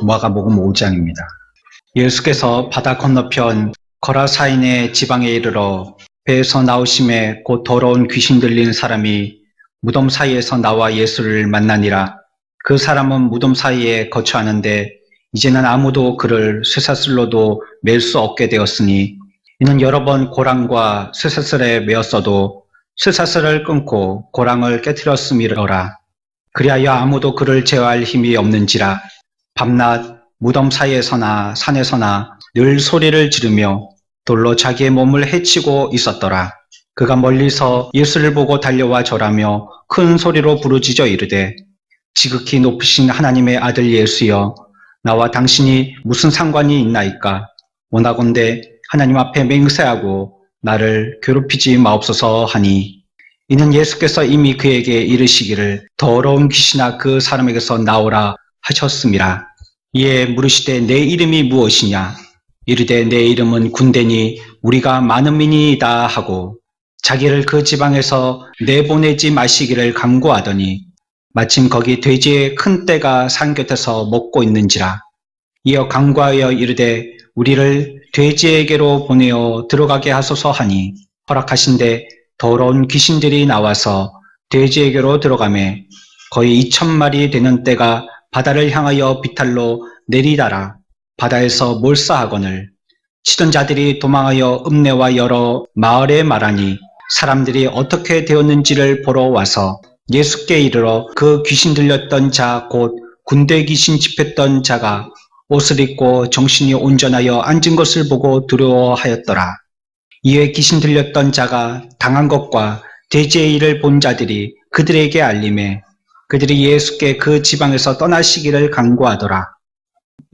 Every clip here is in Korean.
마가복음 5장입니다. 예수께서 바다 건너편 거라사인의 지방에 이르러 배에서 나오심에 곧 더러운 귀신 들린 사람이 무덤 사이에서 나와 예수를 만나니라. 그 사람은 무덤 사이에 거처하는데 이제는 아무도 그를 쇠사슬로도 맬 수 없게 되었으니 이는 여러 번 고랑과 쇠사슬에 매었어도 쇠사슬을 끊고 고랑을 깨뜨렸음이로라. 그리하여 아무도 그를 제어할 힘이 없는지라. 밤낮 무덤 사이에서나 산에서나 늘 소리를 지르며 돌로 자기의 몸을 해치고 있었더라. 그가 멀리서 예수를 보고 달려와 절하며 큰 소리로 부르짖어 이르되 지극히 높으신 하나님의 아들 예수여, 나와 당신이 무슨 상관이 있나이까? 원하건대 하나님 앞에 맹세하고 나를 괴롭히지 마옵소서 하니, 이는 예수께서 이미 그에게 이르시기를 더러운 귀신아 그 사람에게서 나오라 하셨음이라. 이에 물으시되 내 이름이 무엇이냐? 이르되 내 이름은 군대니 우리가 많은 민이다 하고 자기를 그 지방에서 내보내지 마시기를 간구하더니 마침 거기 돼지의 큰 떼가 산 곁에서 먹고 있는지라. 이어 간구하여 이르되 우리를 돼지에게로 보내어 들어가게 하소서 하니 허락하신대 더러운 귀신들이 나와서 돼지에게로 들어가매 거의 2,000마리 되는 떼가 바다를 향하여 비탈로 내리다라. 바다에서 몰사하거늘 치던 자들이 도망하여 읍내와 여러 마을에 말하니 사람들이 어떻게 되었는지를 보러 와서 예수께 이르러 그 귀신 들렸던 자 곧 군대 귀신 집했던 자가 옷을 입고 정신이 온전하여 앉은 것을 보고 두려워하였더라. 이에 귀신 들렸던 자가 당한 것과 돼지의 일을 본 자들이 그들에게 알림해 그들이 예수께 그 지방에서 떠나시기를 간구하더라.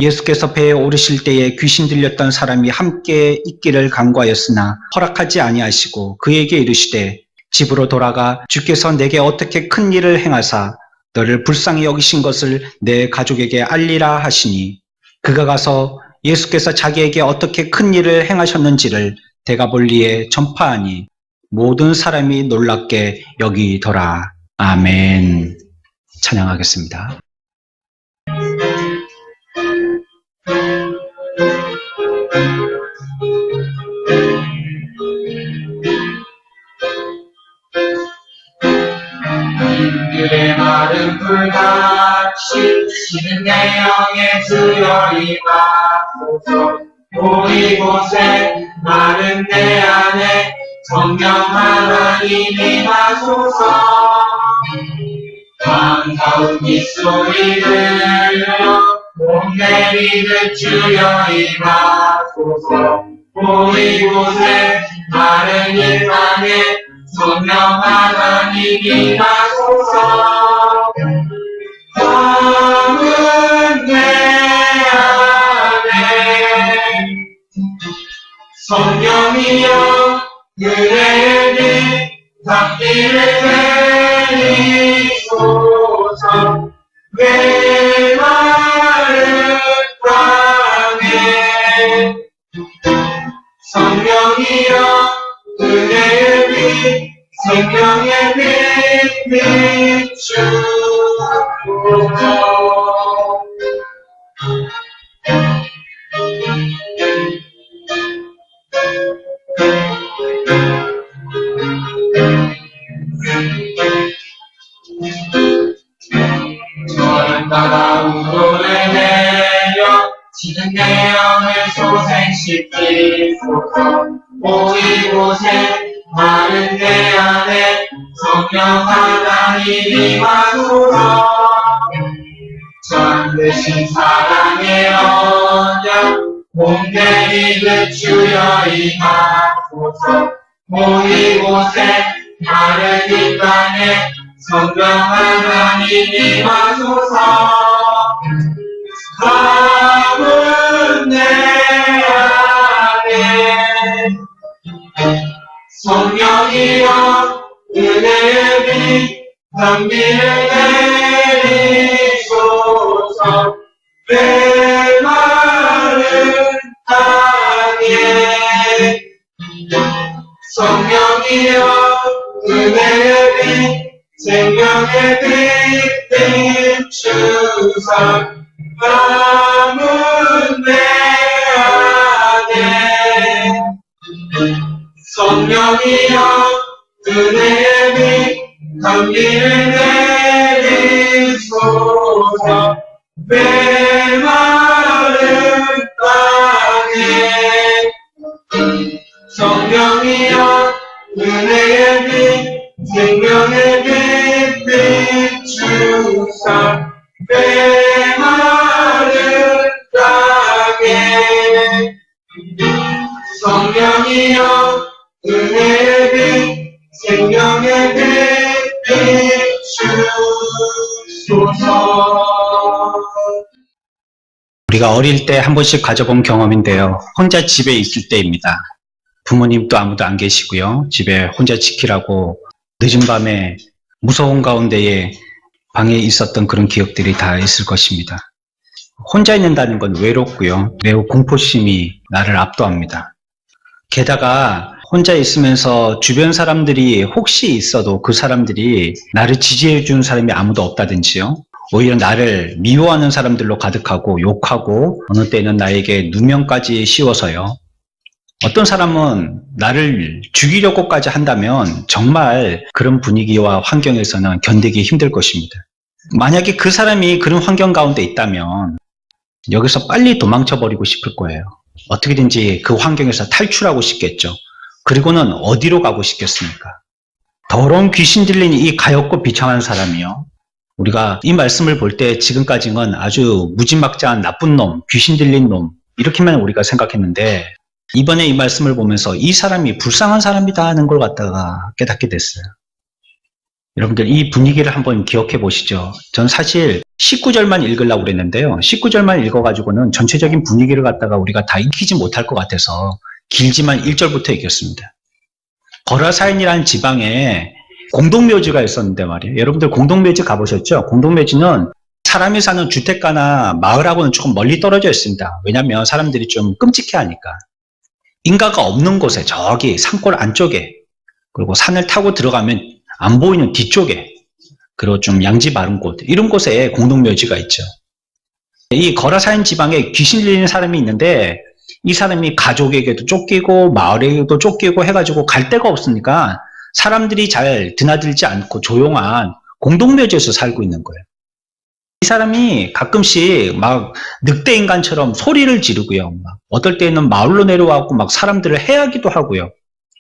예수께서 배에 오르실 때에 귀신 들렸던 사람이 함께 있기를 간구하였으나 허락하지 아니하시고 그에게 이르시되 집으로 돌아가 주께서 내게 어떻게 큰 일을 행하사 너를 불쌍히 여기신 것을 내 가족에게 알리라 하시니 그가 가서 예수께서 자기에게 어떻게 큰 일을 행하셨는지를 데가볼리에 전파하니 모든 사람이 놀랍게 여기더라. 아멘. 찬양하겠습니다. 그의 마른 불같이 시는 내 영에 주여 임하소서. 이곳에 마른 내 안에 성령 하나님 임하소서. 반가운 빗소리 들려 온 내리듯 주여 임하소서. 이곳에 마른 이 땅에 성령 하나님 임하소서. 밤은 내 안에 성령이여 그대의 빛 담비를 내리소서. 메마른 땅에 성령이여 그대의 빛 생명의 빛 비추소서. 저는 따가운 돌을 내려 지는 내 영을 소생시키소서. 이곳에 마른 내 안에 성령 하나님 임하소서. 참되신 사랑의 언약 온 내리듯 주여 임하소서. 이곳에 마른 이 땅에 성령 하나님 임하소서. 밤은 내 안에 성령이여 그대의 빛 담비를 내리소서. 메마른 땅에 성령이여 그대의 빛 생명의 빛 비추사. 마음은 내 안에 성령이여 은혜의 빛 감기를 내리소서 메마른 땅에 성령이여 은혜의 빛 생명의 빛 비추사 메마른 땅에 성령이여 은혜의 빛 생명의 빛 비추소서. 우리가 어릴 때 한 번씩 가져본 경험인데요. 혼자 집에 있을 때입니다. 부모님도 아무도 안 계시고요. 집에 혼자 지키라고 늦은 밤에 무서운 가운데에 방에 있었던 그런 기억들이 다 있을 것입니다. 혼자 있는다는 건 외롭고요. 매우 공포심이 나를 압도합니다. 게다가 혼자 있으면서 주변 사람들이 혹시 있어도 그 사람들이 나를 지지해 주는 사람이 아무도 없다든지요. 오히려 나를 미워하는 사람들로 가득하고 욕하고 어느 때는 나에게 누명까지 씌워서요. 어떤 사람은 나를 죽이려고까지 한다면 정말 그런 분위기와 환경에서는 견디기 힘들 것입니다. 만약에 그 사람이 그런 환경 가운데 있다면 여기서 빨리 도망쳐버리고 싶을 거예요. 어떻게든지 그 환경에서 탈출하고 싶겠죠. 그리고는 어디로 가고 싶겠습니까? 더러운 귀신 들린 이 가엾고 비참한 사람이요. 우리가 이 말씀을 볼 때 지금까지는 아주 무지막지한 나쁜 놈, 귀신 들린 놈 이렇게만 우리가 생각했는데 이번에 이 말씀을 보면서 이 사람이 불쌍한 사람이다 하는 걸 갖다가 깨닫게 됐어요. 여러분들 이 분위기를 한번 기억해 보시죠. 전 사실 19절만 읽으려고 그랬는데요. 19절만 읽어가지고는 전체적인 분위기를 갖다가 우리가 다 익히지 못할 것 같아서 길지만 1절부터 읽겠습니다. 거라사인이라는 지방에 공동묘지가 있었는데 말이에요. 여러분들 공동묘지 가보셨죠? 공동묘지는 사람이 사는 주택가나 마을하고는 조금 멀리 떨어져 있습니다. 왜냐하면 사람들이 좀 끔찍해하니까. 인가가 없는 곳에 저기 산골 안쪽에 그리고 산을 타고 들어가면 안 보이는 뒤쪽에 그리고 좀 양지 마른 곳 이런 곳에 공동묘지가 있죠. 이 거라사인 지방에 귀신 들리는 사람이 있는데 이 사람이 가족에게도 쫓기고 마을에게도 쫓기고 해가지고 갈 데가 없으니까 사람들이 잘 드나들지 않고 조용한 공동묘지에서 살고 있는 거예요. 이 사람이 가끔씩 막 늑대 인간처럼 소리를 지르고요. 막 어떨 때는 마을로 내려와고 막 사람들을 해하기도 하고요.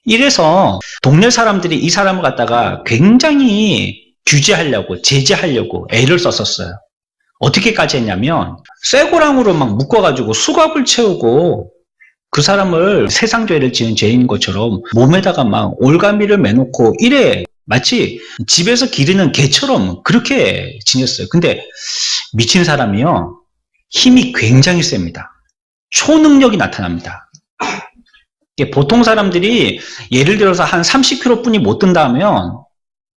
이래서 동네 사람들이 이 사람을 갖다가 굉장히 규제하려고 제재하려고 애를 썼었어요. 어떻게까지 했냐면 쇠고랑으로 막 묶어가지고 수갑을 채우고 그 사람을 세상죄를 지은 죄인 것처럼 몸에다가 막 올가미를 매놓고 이래 마치 집에서 기르는 개처럼 그렇게 지냈어요. 근데 미친 사람이요. 힘이 굉장히 셉니다. 초능력이 나타납니다. 보통 사람들이 예를 들어서 한 30kg 뿐이 못 든다 하면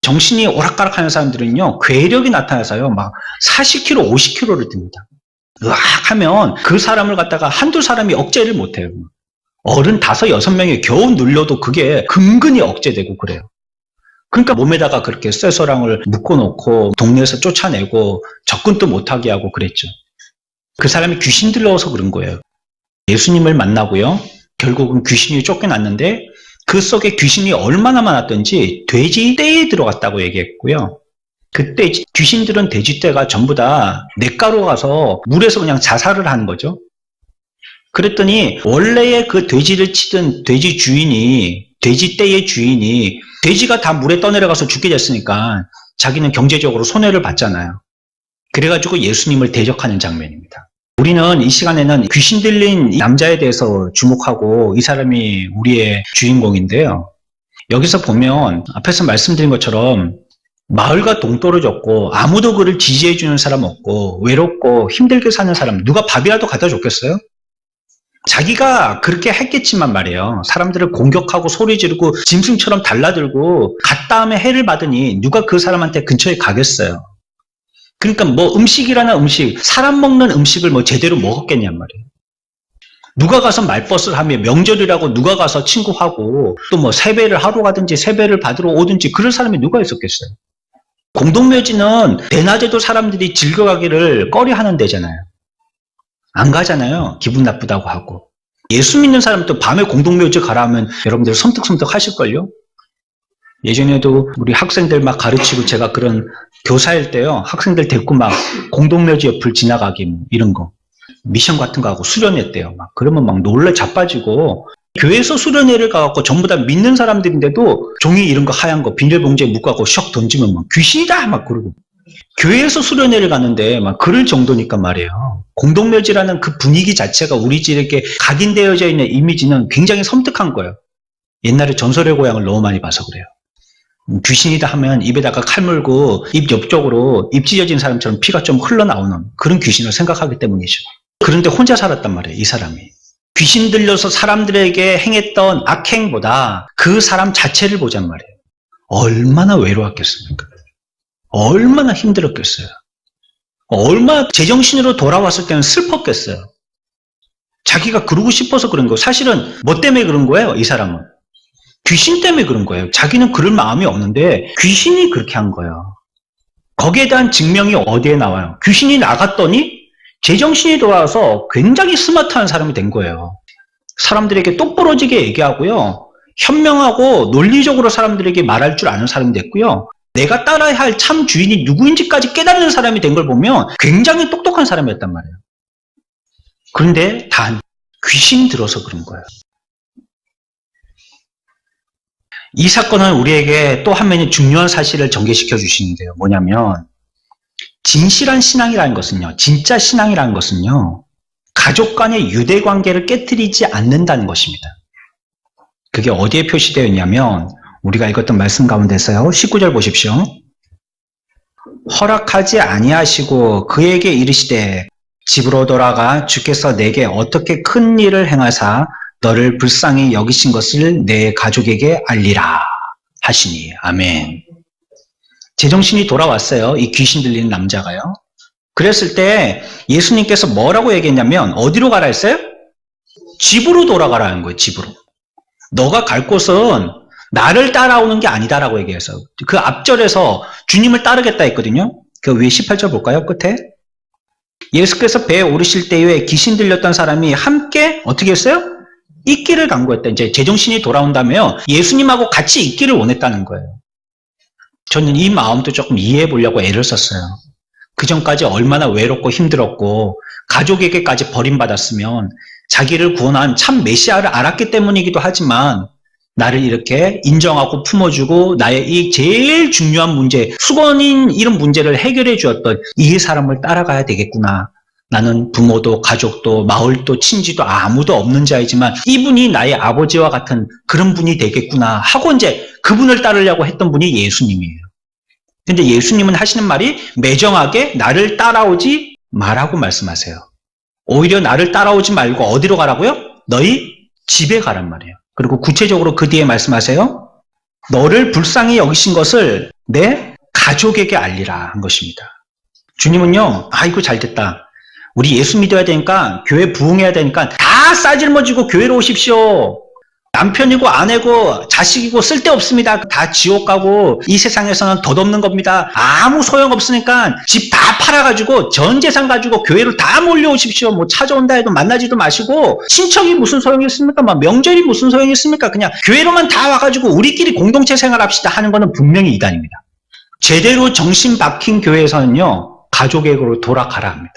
정신이 오락가락 하는 사람들은요, 괴력이 나타나서요, 막 40kg, 50kg를 듭니다. 으악 하면 그 사람을 갖다가 한두 사람이 억제를 못해요. 어른 5, 6명이 겨우 눌려도 그게 근근히 억제되고 그래요. 그러니까 몸에다가 그렇게 쇠소랑을 묶어놓고 동네에서 쫓아내고 접근도 못하게 하고 그랬죠. 그 사람이 귀신 들러서 그런 거예요. 예수님을 만나고요. 결국은 귀신이 쫓겨났는데 그 속에 귀신이 얼마나 많았던지 돼지 떼에 들어갔다고 얘기했고요. 그때 귀신들은 돼지 떼가 전부 다 냇가로 가서 물에서 그냥 자살을 하는 거죠. 그랬더니 원래의 그 돼지를 치던 돼지 주인이 돼지 떼의 주인이 돼지가 다 물에 떠내려가서 죽게 됐으니까 자기는 경제적으로 손해를 봤잖아요. 그래가지고 예수님을 대적하는 장면입니다. 우리는 이 시간에는 귀신 들린 남자에 대해서 주목하고 이 사람이 우리의 주인공인데요. 여기서 보면 앞에서 말씀드린 것처럼 마을과 동떨어졌고 아무도 그를 지지해주는 사람 없고 외롭고 힘들게 사는 사람 누가 밥이라도 갖다 줬겠어요? 자기가 그렇게 했겠지만 말이에요. 사람들을 공격하고 소리 지르고 짐승처럼 달라들고 갓 다음에 해를 받으니 누가 그 사람한테 근처에 가겠어요. 그러니까 뭐 음식이라는 음식, 사람 먹는 음식을 뭐 제대로 먹었겠냔 말이에요. 누가 가서 말벗을 하며 명절이라고 누가 가서 친구하고 또 뭐 세배를 하러 가든지 세배를 받으러 오든지 그럴 사람이 누가 있었겠어요. 공동묘지는 대낮에도 사람들이 즐겨가기를 꺼려하는 데잖아요. 안 가잖아요. 기분 나쁘다고 하고. 예수 믿는 사람도 밤에 공동묘지 가라 하면 여러분들 섬뜩섬뜩 하실걸요? 예전에도 우리 학생들 막 가르치고 제가 그런 교사일 때요. 학생들 데리고 막 공동묘지 옆을 지나가기 뭐 이런 거. 미션 같은 거 하고 수련회 때요. 막 그러면 막 놀래 자빠지고 교회에서 수련회를 가갖고 전부 다 믿는 사람들인데도 종이 이런 거 하얀 거 비닐봉지에 묶어갖고 슉 던지면 막 귀신이다 막 그러고. 교회에서 수련회를 가는데 막 그럴 정도니까 말이에요. 공동묘지라는 그 분위기 자체가 우리 집에 각인되어져 있는 이미지는 굉장히 섬뜩한 거예요. 옛날에 전설의 고향을 너무 많이 봐서 그래요. 귀신이다 하면 입에다가 칼 물고 입 옆쪽으로 입 찢어진 사람처럼 피가 좀 흘러나오는 그런 귀신을 생각하기 때문이죠. 그런데 혼자 살았단 말이에요, 이 사람이. 귀신 들려서 사람들에게 행했던 악행보다 그 사람 자체를 보잔 말이에요. 얼마나 외로웠겠습니까? 얼마나 힘들었겠어요. 얼마나 제정신으로 돌아왔을 때는 슬펐겠어요. 자기가 그러고 싶어서 그런 거예요. 사실은 뭐 때문에 그런 거예요, 이 사람은? 귀신 때문에 그런 거예요. 자기는 그럴 마음이 없는데 귀신이 그렇게 한 거예요. 거기에 대한 증명이 어디에 나와요? 귀신이 나갔더니 제정신이 돌아와서 굉장히 스마트한 사람이 된 거예요. 사람들에게 똑부러지게 얘기하고요. 현명하고 논리적으로 사람들에게 말할 줄 아는 사람이 됐고요. 내가 따라야 할 참 주인이 누구인지까지 깨닫는 사람이 된 걸 보면 굉장히 똑똑한 사람이었단 말이에요. 그런데 단 귀신 들어서 그런 거예요. 이 사건은 우리에게 또 한 면의 중요한 사실을 전개시켜 주시는데요. 뭐냐면 진실한 신앙이라는 것은요. 진짜 신앙이라는 것은요. 가족 간의 유대 관계를 깨트리지 않는다는 것입니다. 그게 어디에 표시되어 있냐면 우리가 읽었던 말씀 가운데서요. 19절 보십시오. 허락하지 아니하시고 그에게 이르시되 집으로 돌아가 주께서 내게 어떻게 큰 일을 행하사 너를 불쌍히 여기신 것을 내 가족에게 알리라 하시니. 아멘. 제정신이 돌아왔어요. 이 귀신 들리는 남자가요. 그랬을 때 예수님께서 뭐라고 얘기했냐면 어디로 가라 했어요? 집으로 돌아가라는 거예요. 집으로. 너가 갈 곳은 나를 따라오는 게 아니다라고 얘기해서 그 앞절에서 주님을 따르겠다 했거든요. 그 위에 18절 볼까요? 끝에. 예수께서 배에 오르실 때에 귀신 들렸던 사람이 함께 어떻게 했어요? 있기를 간구했다. 이제 제정신이 돌아온다며 예수님하고 같이 있기를 원했다는 거예요. 저는 이 마음도 조금 이해해 보려고 애를 썼어요. 그 전까지 얼마나 외롭고 힘들었고 가족에게까지 버림받았으면 자기를 구원한 참 메시아를 알았기 때문이기도 하지만 나를 이렇게 인정하고 품어주고 나의 이 제일 중요한 문제, 수건인 이런 문제를 해결해 주었던 이 사람을 따라가야 되겠구나. 나는 부모도 가족도 마을도 친지도 아무도 없는 자이지만 이분이 나의 아버지와 같은 그런 분이 되겠구나 하고 이제 그분을 따르려고 했던 분이 예수님이에요. 근데 예수님은 하시는 말이 매정하게 나를 따라오지 말라고 말씀하세요. 오히려 나를 따라오지 말고 어디로 가라고요? 너희 집에 가란 말이에요. 그리고 구체적으로 그 뒤에 말씀하세요. 너를 불쌍히 여기신 것을 내 가족에게 알리라 한 것입니다. 주님은요. 아이고 잘됐다. 우리 예수 믿어야 되니까 교회 부흥해야 되니까 다 싸질머지고 교회로 오십시오. 남편이고 아내고 자식이고 쓸데없습니다. 다 지옥 가고 이 세상에서는 덧없는 겁니다. 아무 소용없으니까 집 다 팔아가지고 전 재산 가지고 교회로 다 몰려오십시오. 뭐 찾아온다 해도 만나지도 마시고 친척이 무슨 소용이 있습니까? 막 명절이 무슨 소용이 있습니까? 그냥 교회로만 다 와가지고 우리끼리 공동체 생활합시다 하는 거는 분명히 이단입니다. 제대로 정신 박힌 교회에서는요. 가족에게로 돌아가라 합니다.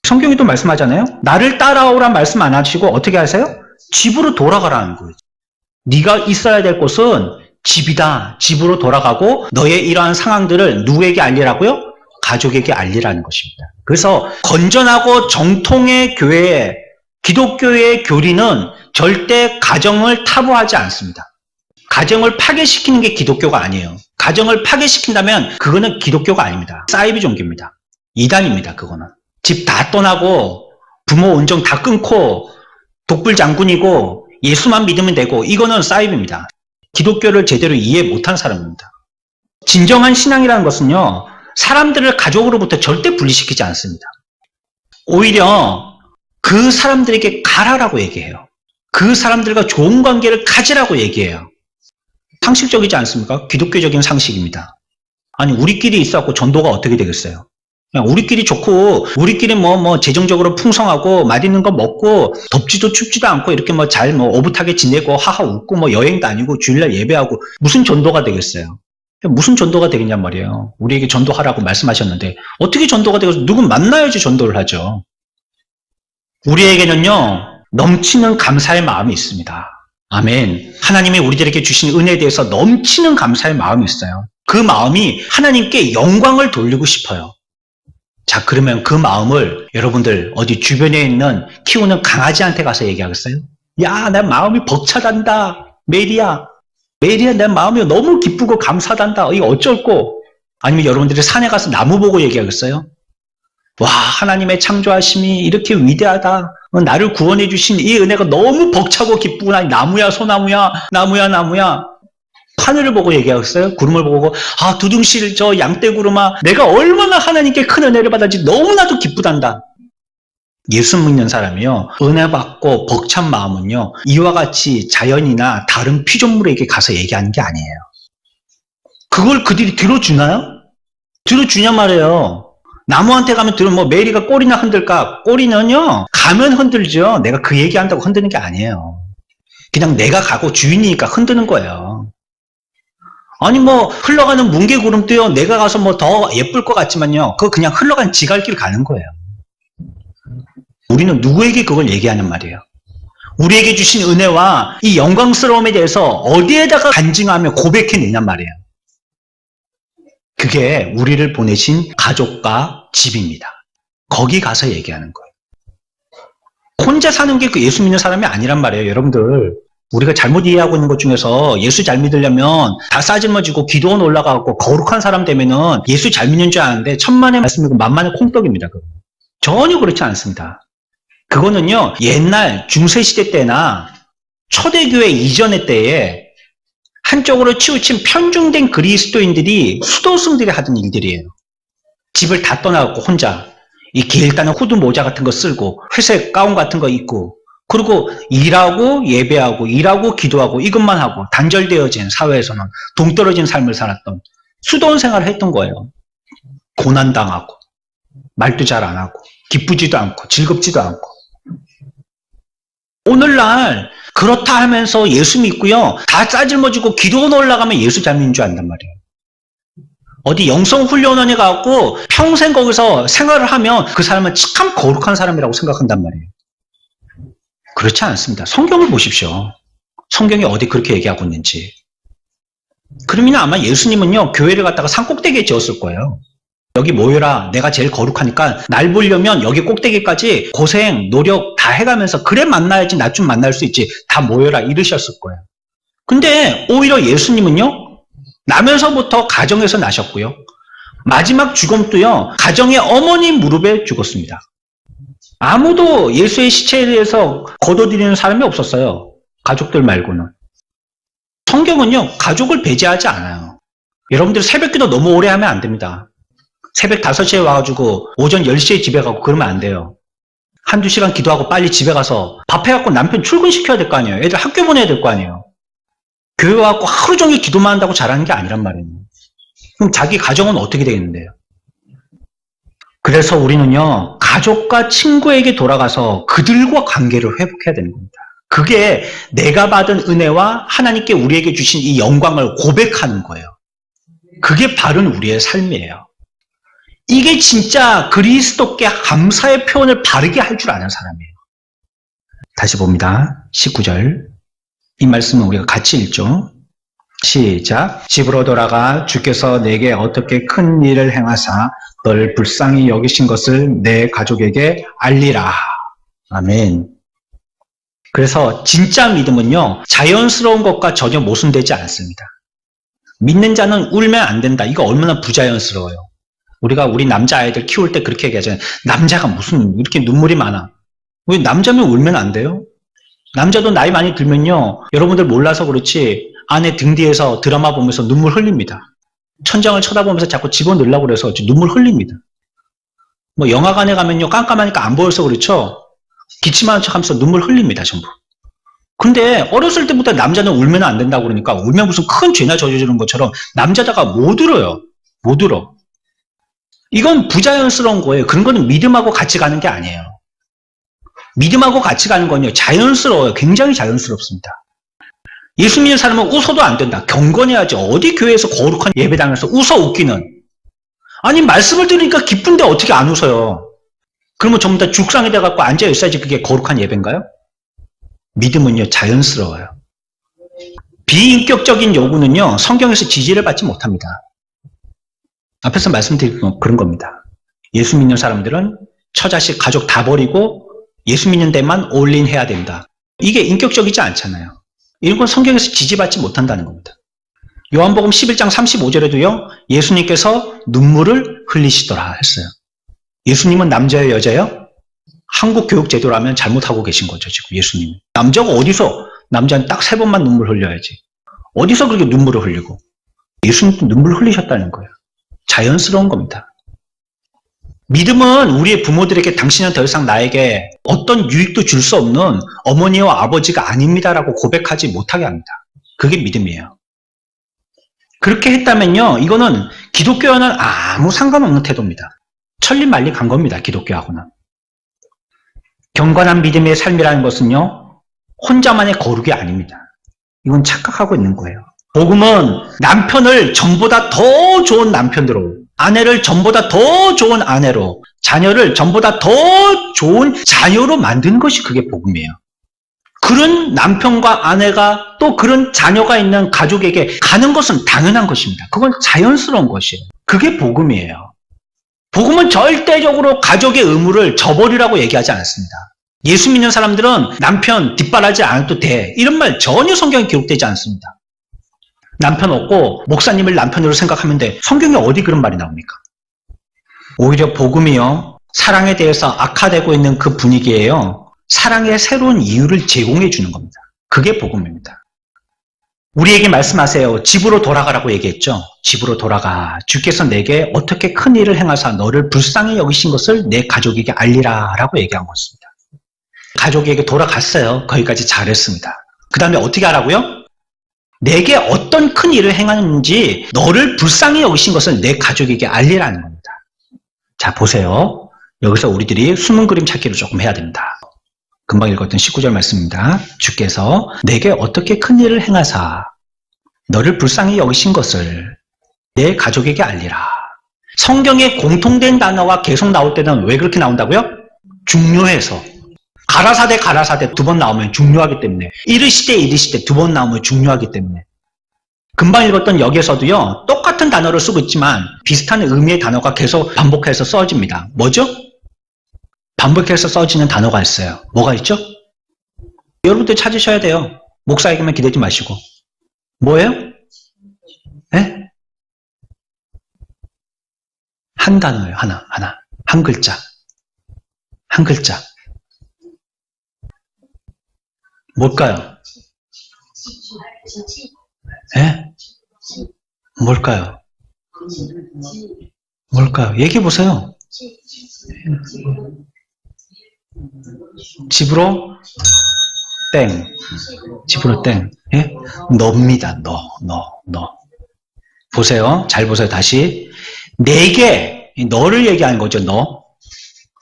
성경이 또 말씀하잖아요. 나를 따라오란 말씀 안 하시고 어떻게 하세요? 집으로 돌아가라는 거예요. 네가 있어야 될 곳은 집이다. 집으로 돌아가고 너의 이러한 상황들을 누구에게 알리라고요? 가족에게 알리라는 것입니다. 그래서 건전하고 정통의 교회, 기독교의 교리는 절대 가정을 타부하지 않습니다. 가정을 파괴시키는 게 기독교가 아니에요. 가정을 파괴시킨다면 그거는 기독교가 아닙니다. 사이비 종교입니다. 이단입니다. 그거는. 집 다 떠나고 부모 온정 다 끊고 독불 장군이고 예수만 믿으면 되고 이거는 사이비입니다. 기독교를 제대로 이해 못한 사람입니다. 진정한 신앙이라는 것은요. 사람들을 가족으로부터 절대 분리시키지 않습니다. 오히려 그 사람들에게 가라라고 얘기해요. 그 사람들과 좋은 관계를 가지라고 얘기해요. 상식적이지 않습니까? 기독교적인 상식입니다. 아니 우리끼리 있어갖고 전도가 어떻게 되겠어요? 그냥 우리끼리 좋고, 우리끼리 재정적으로 풍성하고, 맛있는 거 먹고, 덥지도 춥지도 않고, 이렇게 오붓하게 지내고, 하하 웃고, 여행 다니고, 주일날 예배하고, 무슨 전도가 되겠어요? 무슨 전도가 되겠냔 말이에요. 우리에게 전도하라고 말씀하셨는데, 어떻게 전도가 되겠어요? 누군 만나야지 전도를 하죠. 우리에게는요, 넘치는 감사의 마음이 있습니다. 아멘. 하나님이 우리들에게 주신 은혜에 대해서 넘치는 감사의 마음이 있어요. 그 마음이 하나님께 영광을 돌리고 싶어요. 자, 그러면 그 마음을 여러분들 어디 주변에 있는 키우는 강아지한테 가서 얘기하겠어요? 야, 내 마음이 벅차단다. 메리야, 내 마음이 너무 기쁘고 감사단다. 이거 어쩔꼬? 아니면 여러분들이 산에 가서 나무 보고 얘기하겠어요? 와, 하나님의 창조하심이 이렇게 위대하다. 나를 구원해 주신 이 은혜가 너무 벅차고 기쁘구나. 나무야, 소나무야, 나무야. 하늘을 보고 얘기하겠어요? 구름을 보고, 아, 두둥실 저 양떼구름아, 내가 얼마나 하나님께 큰 은혜를 받았지 너무나도 기쁘단다. 예수 믿는 사람이요, 은혜 받고 벅찬 마음은요, 이와 같이 자연이나 다른 피조물에게 가서 얘기하는 게 아니에요. 그걸 그들이 들어주나요? 들어주냐 말이에요. 나무한테 가면 메리가 꼬리나 흔들까? 꼬리는요, 가면 흔들죠. 내가 그 얘기한다고 흔드는 게 아니에요. 그냥 내가 가고 주인이니까 흔드는 거예요. 아니 흘러가는 뭉게구름도요, 내가 가서 더 예쁠 것 같지만요, 그거 그냥 흘러간 지갈길 가는 거예요. 우리는 누구에게 그걸 얘기하는 말이에요? 우리에게 주신 은혜와 이 영광스러움에 대해서 어디에다가 간증하며 고백해내냔 말이에요. 그게 우리를 보내신 가족과 집입니다. 거기 가서 얘기하는 거예요. 혼자 사는 게 그 예수 믿는 사람이 아니란 말이에요. 여러분들, 우리가 잘못 이해하고 있는 것 중에서 예수 잘 믿으려면 다 싸질머지고 기도원 올라가고 거룩한 사람 되면은 예수 잘 믿는 줄 아는데 천만의 말씀이고 만만의 콩떡입니다. 전혀 그렇지 않습니다. 그거는요, 옛날 중세시대 때나 초대교회 이전의 때에 한쪽으로 치우친 편중된 그리스도인들이 수도승들이 하던 일들이에요. 집을 다 떠나갖고 혼자 이 길다는 후드 모자 같은 거 쓸고 회색 가운 같은 거 입고, 그리고 일하고 예배하고 일하고 기도하고 이것만 하고 단절되어진 사회에서는 동떨어진 삶을 살았던 수도원 생활을 했던 거예요. 고난당하고 말도 잘 안 하고 기쁘지도 않고 즐겁지도 않고. 오늘날 그렇다 하면서 예수 믿고요, 다 짜질머지고 기도원 올라가면 예수 잘 믿는 줄 안단 말이에요. 어디 영성훈련원에 가고 평생 거기서 생활을 하면 그 사람은 참 거룩한 사람이라고 생각한단 말이에요. 그렇지 않습니다. 성경을 보십시오. 성경이 어디 그렇게 얘기하고 있는지. 그러면 아마 예수님은요, 교회를 갖다가 산꼭대기에 지었을 거예요. 여기 모여라. 내가 제일 거룩하니까 날 보려면 여기 꼭대기까지 고생, 노력 다 해가면서 그래 만나야지 나 좀 만날 수 있지. 다 모여라 이러셨을 거예요. 근데 오히려 예수님은요, 나면서부터 가정에서 나셨고요, 마지막 죽음도요, 가정의 어머니 무릎에 죽었습니다. 아무도 예수의 시체에 대해서 거둬들이는 사람이 없었어요. 가족들 말고는. 성경은요, 가족을 배제하지 않아요. 여러분들 새벽기도 너무 오래 하면 안 됩니다. 새벽 5시에 와가지고 오전 10시에 집에 가고 그러면 안 돼요. 한두 시간 기도하고 빨리 집에 가서 밥 해갖고 남편 출근시켜야 될 거 아니에요. 애들 학교 보내야 될 거 아니에요. 교회 와갖고 하루 종일 기도만 한다고 잘하는 게 아니란 말이에요. 그럼 자기 가정은 어떻게 되겠는데요? 그래서 우리는요, 가족과 친구에게 돌아가서 그들과 관계를 회복해야 되는 겁니다. 그게 내가 받은 은혜와 하나님께 우리에게 주신 이 영광을 고백하는 거예요. 그게 바른 우리의 삶이에요. 이게 진짜 그리스도께 감사의 표현을 바르게 할 줄 아는 사람이에요. 다시 봅니다. 19절. 이 말씀은 우리가 같이 읽죠. 시작. 집으로 돌아가 주께서 내게 어떻게 큰 일을 행하사 널 불쌍히 여기신 것을 내 가족에게 알리라. 아멘. 그래서 진짜 믿음은요, 자연스러운 것과 전혀 모순되지 않습니다. 믿는 자는 울면 안 된다. 이거 얼마나 부자연스러워요. 우리가 우리 남자아이들 키울 때 그렇게 얘기하잖아요. 남자가 무슨 이렇게 눈물이 많아. 왜 남자면 울면 안 돼요? 남자도 나이 많이 들면요, 여러분들 몰라서 그렇지 아내 등 뒤에서 드라마 보면서 눈물 흘립니다. 천장을 쳐다보면서 자꾸 집어넣으려고 그래서 눈물 흘립니다. 영화관에 가면요, 깜깜하니까 안 보여서 그렇죠, 기침하는 척 하면서 눈물 흘립니다, 전부. 근데 어렸을 때부터 남자는 울면 안 된다고 그러니까 울면 무슨 큰 죄나 저지르는 것처럼 남자다가 못 울어요. 못 울어. 이건 부자연스러운 거예요. 그런 거는 믿음하고 같이 가는 게 아니에요. 믿음하고 같이 가는 건요, 자연스러워요. 굉장히 자연스럽습니다. 예수 믿는 사람은 웃어도 안 된다. 경건해야지. 어디 교회에서 거룩한 예배당에서 웃어 웃기는. 아니, 말씀을 들으니까 기쁜데 어떻게 안 웃어요? 그러면 전부 다 죽상이 돼갖고 앉아 있어야지 그게 거룩한 예배인가요? 믿음은요, 자연스러워요. 비인격적인 요구는요, 성경에서 지지를 받지 못합니다. 앞에서 말씀드린 그런 겁니다. 예수 믿는 사람들은 처자식, 가족 다 버리고 예수 믿는 데만 올인해야 된다. 이게 인격적이지 않잖아요. 이런 건 성경에서 지지받지 못한다는 겁니다. 요한복음 11장 35절에도요, 예수님께서 눈물을 흘리시더라 했어요. 예수님은 남자예요, 여자예요? 한국 교육 제도라면 잘못하고 계신 거죠, 지금 예수님. 남자가 어디서, 남자는 딱 3번만 눈물 흘려야지. 어디서 그렇게 눈물을 흘리고. 예수님도 눈물 흘리셨다는 거예요. 자연스러운 겁니다. 믿음은 우리의 부모들에게 당신은 더 이상 나에게 어떤 유익도 줄 수 없는 어머니와 아버지가 아닙니다라고 고백하지 못하게 합니다. 그게 믿음이에요. 그렇게 했다면요, 이거는 기독교와는 아무 상관없는 태도입니다. 천리말리 간 겁니다, 기독교하고는. 경건한 믿음의 삶이라는 것은요, 혼자만의 거룩이 아닙니다. 이건 착각하고 있는 거예요. 복음은 남편을 전보다 더 좋은 남편으로, 아내를 전보다 더 좋은 아내로, 자녀를 전보다 더 좋은 자녀로 만드는 것이 그게 복음이에요. 그런 남편과 아내가 또 그런 자녀가 있는 가족에게 가는 것은 당연한 것입니다. 그건 자연스러운 것이에요. 그게 복음이에요. 복음은 절대적으로 가족의 의무를 저버리라고 얘기하지 않습니다. 예수 믿는 사람들은 남편 뒷바라지 않아도 돼. 이런 말 전혀 성경에 기록되지 않습니다. 남편 없고 목사님을 남편으로 생각하면 돼. 성경에 어디 그런 말이 나옵니까? 오히려 복음이요, 사랑에 대해서 악화되고 있는 그 분위기에요, 사랑의 새로운 이유를 제공해 주는 겁니다. 그게 복음입니다. 우리에게 말씀하세요. 집으로 돌아가라고 얘기했죠. 집으로 돌아가. 주께서 내게 어떻게 큰 일을 행하사 너를 불쌍히 여기신 것을 내 가족에게 알리라 라고 얘기한 것입니다. 가족에게 돌아갔어요. 거기까지 잘했습니다. 그 다음에 어떻게 하라고요? 내게 어떤 큰 일을 행하는지 너를 불쌍히 여기신 것을 내 가족에게 알리라는 겁니다. 자, 보세요. 여기서 우리들이 숨은 그림 찾기를 조금 해야 됩니다. 금방 읽었던 19절 말씀입니다. 주께서 내게 어떻게 큰 일을 행하사 너를 불쌍히 여기신 것을 내 가족에게 알리라. 성경에 공통된 단어가 계속 나올 때는 왜 그렇게 나온다고요? 중요해서. 가라사대 가라사대 2번 나오면 중요하기 때문에, 이르시되 이르시되 2번 나오면 중요하기 때문에. 금방 읽었던 여기에서도요, 똑같은 단어를 쓰고 있지만 비슷한 의미의 단어가 계속 반복해서 써집니다. 뭐죠? 반복해서 써지는 단어가 있어요. 뭐가 있죠? 여러분들 찾으셔야 돼요. 목사에게만 기대지 마시고. 뭐예요? 네? 한 단어예요. 하나. 한 글자. 한 글자. 뭘까요? 예? 뭘까요? 뭘까요? 얘기해 보세요. 집으로 땡. 집으로 땡. 예? 너입니다. 너. 보세요. 잘 보세요. 다시. 내게, 너를 얘기하는 거죠. 너.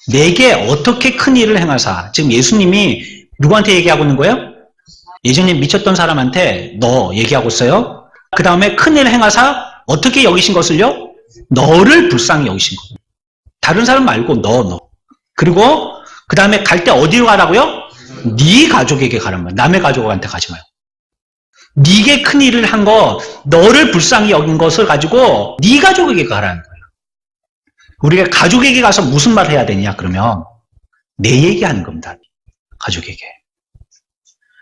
내게 어떻게 큰 일을 행하사. 지금 예수님이 누구한테 얘기하고 있는 거예요? 예전에 미쳤던 사람한테 너 얘기하고 있어요. 그 다음에 큰 일을 행하사 어떻게 여기신 것을요? 너를 불쌍히 여기신 거. 다른 사람 말고 너. 그리고 그 다음에 갈 때 어디로 가라고요? 네 가족에게 가란 말이에요. 남의 가족한테 가지 마요. 네게 큰 일을 한 거, 너를 불쌍히 여긴 것을 가지고 네 가족에게 가라는 거예요. 우리가 가족에게 가서 무슨 말을 해야 되냐 그러면 내 얘기하는 겁니다. 가족에게.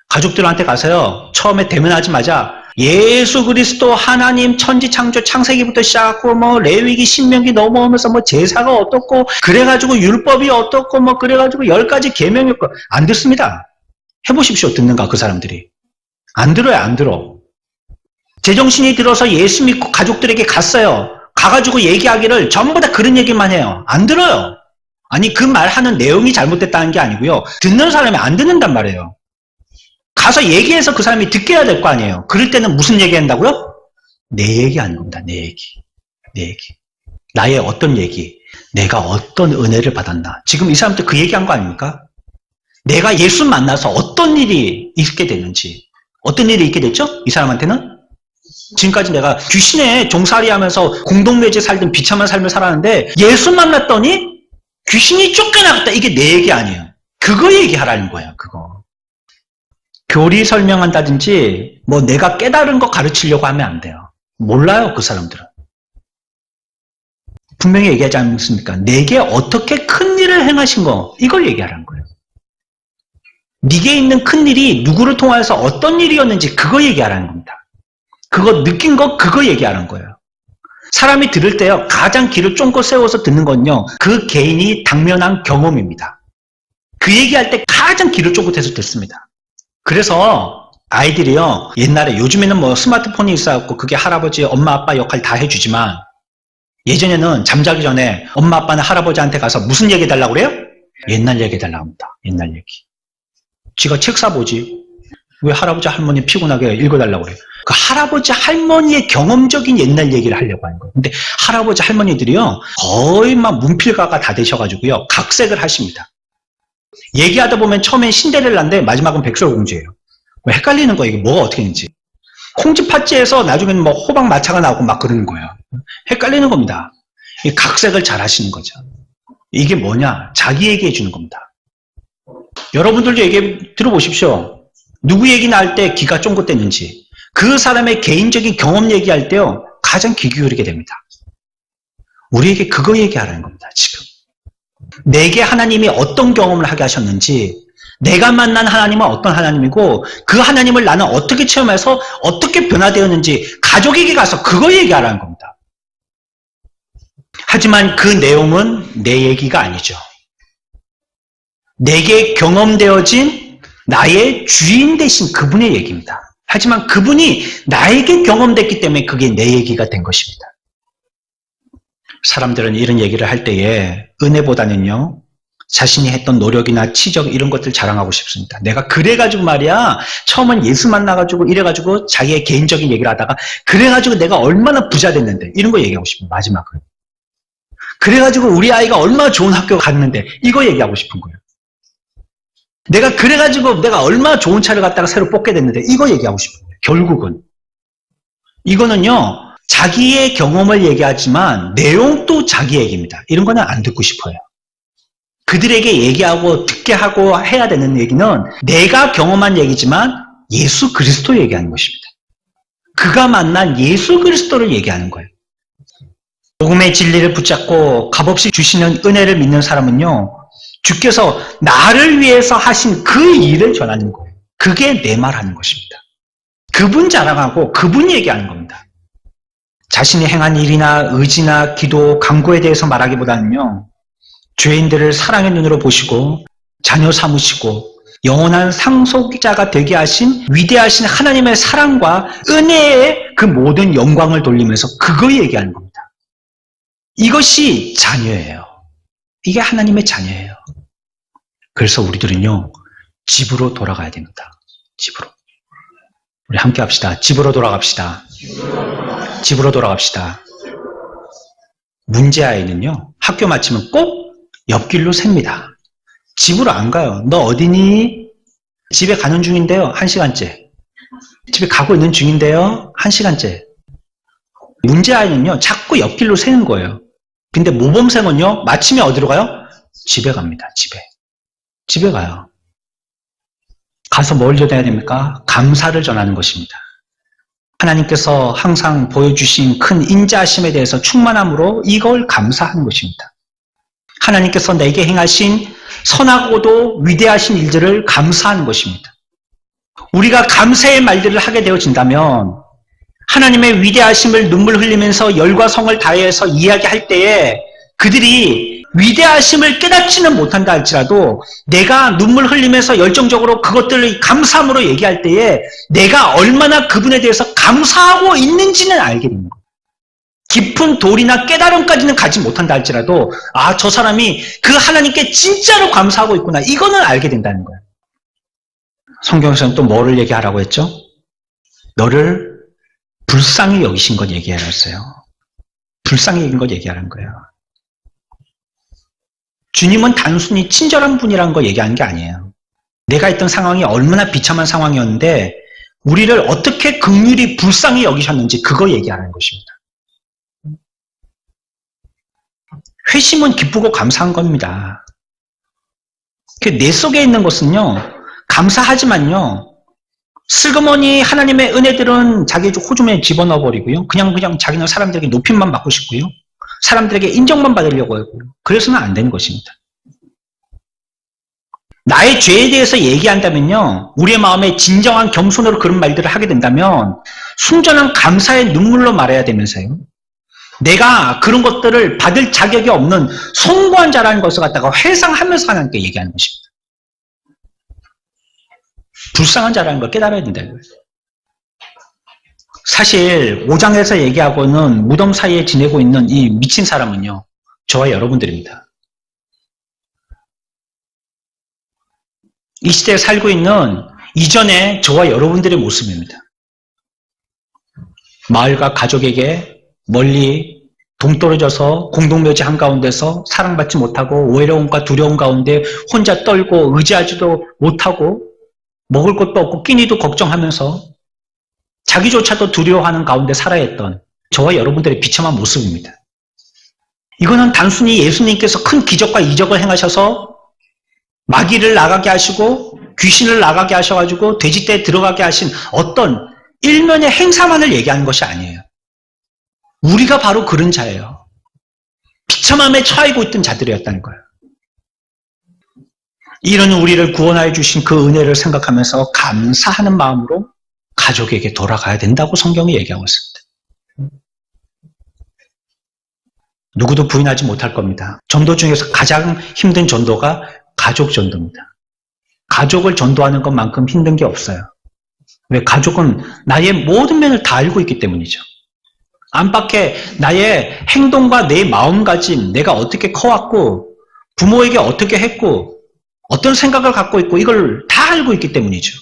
가족들한테 가서요, 처음에 대면하자마자 예수 그리스도 하나님 천지 창조 창세기부터 시작하고 뭐 레위기 신명기 넘어오면서 뭐 제사가 어떻고 그래가지고 율법이 어떻고 뭐 그래가지고 10가지 계명이 없고 안 듣습니다. 해보십시오. 듣는가 그 사람들이. 안 들어요. 안 들어. 제정신이 들어서 예수 믿고 가족들에게 갔어요. 가가지고 얘기하기를 전부 다 그런 얘기만 해요. 안 들어요. 아니 그 말하는 내용이 잘못됐다는 게 아니고요. 듣는 사람이 안 듣는단 말이에요. 가서 얘기해서 그 사람이 듣게 해야 될 거 아니에요. 그럴 때는 무슨 얘기 한다고요? 내 얘기 하는 겁니다. 내 얘기. 나의 어떤 얘기, 내가 어떤 은혜를 받았나. 지금 이 사람들 그 얘기한 거 아닙니까? 내가 예수 만나서 어떤 일이 있게 됐는지, 어떤 일이 있게 됐죠? 이 사람한테는? 지금까지 내가 귀신에 종살이 하면서 공동묘지에 살던 비참한 삶을 살았는데 예수 만났더니 귀신이 쫓겨나갔다. 이게 내 얘기 아니에요. 그거 얘기하라는 거예요. 그거. 교리 설명한다든지 뭐 내가 깨달은 거 가르치려고 하면 안 돼요. 몰라요. 그 사람들은. 분명히 얘기하지 않습니까? 내게 어떻게 큰 일을 행하신 거, 이걸 얘기하라는 거예요. 네게 있는 큰 일이 누구를 통하여서 어떤 일이었는지 그거 얘기하라는 겁니다. 그거 느낀 거 그거 얘기하는 거예요. 사람이 들을 때요, 가장 귀를 쫑긋 세워서 듣는 건요, 그 개인이 당면한 경험입니다. 그 얘기할 때 가장 귀를 쫑긋해서 듣습니다. 그래서 아이들이요, 옛날에, 요즘에는 뭐 스마트폰이 있어갖고 그게 할아버지, 엄마, 아빠 역할 다 해주지만 예전에는 잠자기 전에 엄마, 아빠는 할아버지한테 가서 무슨 얘기 해달라고 그래요? 옛날 얘기 해달라고 합니다. 옛날 얘기. 지가 책 사보지. 왜 할아버지, 할머니 피곤하게 읽어달라고 그래요? 그 할아버지, 할머니의 경험적인 옛날 얘기를 하려고 하는 거예요. 근데 할아버지, 할머니들이요, 거의 막 문필가가 다 되셔가지고요, 각색을 하십니다. 얘기하다 보면 처음엔 신데렐라인데 마지막은 백설공주예요. 헷갈리는 거예요. 이게 뭐가 어떻게 되는지. 콩쥐팥쥐에서 나중에는 뭐 호박마차가 나오고 막 그러는 거예요. 헷갈리는 겁니다. 각색을 잘 하시는 거죠. 이게 뭐냐? 자기 얘기해 주는 겁니다. 여러분들도 얘기 들어보십시오. 누구 얘기 나올 때 귀가 쫑긋댔는지, 그 사람의 개인적인 경험 얘기할 때요, 가장 귀 기울이게 됩니다. 우리에게 그거 얘기하라는 겁니다, 지금. 내게 하나님이 어떤 경험을 하게 하셨는지, 내가 만난 하나님은 어떤 하나님이고, 그 하나님을 나는 어떻게 체험해서 어떻게 변화되었는지, 가족에게 가서 그거 얘기하라는 겁니다. 하지만 그 내용은 내 얘기가 아니죠. 내게 경험되어진 나의 주인 되신 그분의 얘기입니다. 하지만 그분이 나에게 경험됐기 때문에 그게 내 얘기가 된 것입니다. 사람들은 이런 얘기를 할 때에 은혜보다는요, 자신이 했던 노력이나 치적 이런 것들 자랑하고 싶습니다. 내가 그래가지고 말이야, 처음엔 예수 만나가지고 이래가지고 자기의 개인적인 얘기를 하다가 그래가지고 내가 얼마나 부자 됐는데 이런 거 얘기하고 싶은 거예요. 마지막은. 그래가지고 우리 아이가 얼마나 좋은 학교 갔는데 이거 얘기하고 싶은 거예요. 내가 그래가지고 내가 얼마나 좋은 차를 갖다가 새로 뽑게 됐는데 이거 얘기하고 싶은 거예요. 결국은. 이거는요, 자기의 경험을 얘기하지만 내용도 자기 얘기입니다. 이런 거는 안 듣고 싶어요. 그들에게 얘기하고 듣게 하고 해야 되는 얘기는 내가 경험한 얘기지만 예수 그리스도 얘기하는 것입니다. 그가 만난 예수 그리스도를 얘기하는 거예요. 복음의 진리를 붙잡고 값없이 주시는 은혜를 믿는 사람은요, 주께서 나를 위해서 하신 그 일을 전하는 거예요. 그게 내 말하는 것입니다. 그분 자랑하고 그분 얘기하는 겁니다. 자신이 행한 일이나 의지나 기도, 간구에 대해서 말하기보다는요, 죄인들을 사랑의 눈으로 보시고 자녀 삼으시고 영원한 상속자가 되게 하신 위대하신 하나님의 사랑과 은혜의 그 모든 영광을 돌리면서 그거 얘기하는 겁니다. 이것이 자녀예요. 이게 하나님의 자녀예요. 그래서 우리들은요, 집으로 돌아가야 됩니다. 집으로. 우리 함께 합시다. 집으로 돌아갑시다. 집으로 돌아갑시다. 문제아이는요, 학교 마치면 꼭 옆길로 셉니다. 집으로 안 가요. 너 어디니? 집에 가는 중인데요. 1시간째. 집에 가고 있는 중인데요. 1시간째. 문제아이는요, 자꾸 옆길로 새는 거예요. 근데 모범생은요, 마치면 어디로 가요? 집에 갑니다. 집에 가요. 가서 뭘 전해야 됩니까? 감사를 전하는 것입니다. 하나님께서 항상 보여주신 큰 인자하심에 대해서 충만함으로 이걸 감사하는 것입니다. 하나님께서 내게 행하신 선하고도 위대하신 일들을 감사하는 것입니다. 우리가 감사의 말들을 하게 되어진다면 하나님의 위대하심을 눈물 흘리면서 열과 성을 다해서 이야기할 때에 그들이 위대하심을 깨닫지는 못한다 할지라도 내가 눈물 흘리면서 열정적으로 그것들을 감사함으로 얘기할 때에 내가 얼마나 그분에 대해서 감사하고 있는지는 알게 됩니다. 깊은 도리나 깨달음까지는 가지 못한다 할지라도 아, 저 사람이 그 하나님께 진짜로 감사하고 있구나. 이거는 알게 된다는 거예요. 성경에서는 또 뭐를 얘기하라고 했죠? 너를 불쌍히 여기신 것 얘기하라 했어요. 불쌍히 여긴 걸 얘기하는 거예요. 주님은 단순히 친절한 분이라는 걸 얘기하는 게 아니에요. 내가 있던 상황이 얼마나 비참한 상황이었는데 우리를 어떻게 긍휼히 불쌍히 여기셨는지 그거 얘기하는 것입니다. 회심은 기쁘고 감사한 겁니다. 내 속에 있는 것은요, 감사하지만요, 슬그머니 하나님의 은혜들은 자기 호주머니에 집어넣어버리고요, 그냥 자기는 사람들에게 높임만 받고 싶고요, 사람들에게 인정만 받으려고 하고, 그래서는 안 되는 것입니다. 나의 죄에 대해서 얘기한다면요, 우리의 마음에 진정한 겸손으로 그런 말들을 하게 된다면 순전한 감사의 눈물로 말해야 되면서요, 내가 그런 것들을 받을 자격이 없는 송구한 자라는 것을 갖다가 회상하면서 하나님께 얘기하는 것입니다. 불쌍한 자라는 걸 깨달아야 된다는 거예요. 사실 5장에서 얘기하고는 무덤 사이에 지내고 있는 이 미친 사람은요, 저와 여러분들입니다. 이 시대에 살고 있는 이전에 저와 여러분들의 모습입니다. 마을과 가족에게 멀리 동떨어져서 공동묘지 한가운데서 사랑받지 못하고 외로움과 두려움 가운데 혼자 떨고 의지하지도 못하고 먹을 것도 없고 끼니도 걱정하면서 자기조차도 두려워하는 가운데 살아야 했던 저와 여러분들의 비참한 모습입니다. 이거는 단순히 예수님께서 큰 기적과 이적을 행하셔서 마귀를 나가게 하시고 귀신을 나가게 하셔가지고 돼지떼에 들어가게 하신 어떤 일면의 행사만을 얘기하는 것이 아니에요. 우리가 바로 그런 자예요. 비참함에 처하고 있던 자들이었다는 거예요. 이런 우리를 구원하여 주신 그 은혜를 생각하면서 감사하는 마음으로 가족에게 돌아가야 된다고 성경이 얘기하고 있습니다. 누구도 부인하지 못할 겁니다. 전도 중에서 가장 힘든 전도가 가족 전도입니다. 가족을 전도하는 것만큼 힘든 게 없어요. 왜? 가족은 나의 모든 면을 다 알고 있기 때문이죠. 안팎에 나의 행동과 내 마음가짐, 내가 어떻게 커왔고 부모에게 어떻게 했고 어떤 생각을 갖고 있고 이걸 다 알고 있기 때문이죠.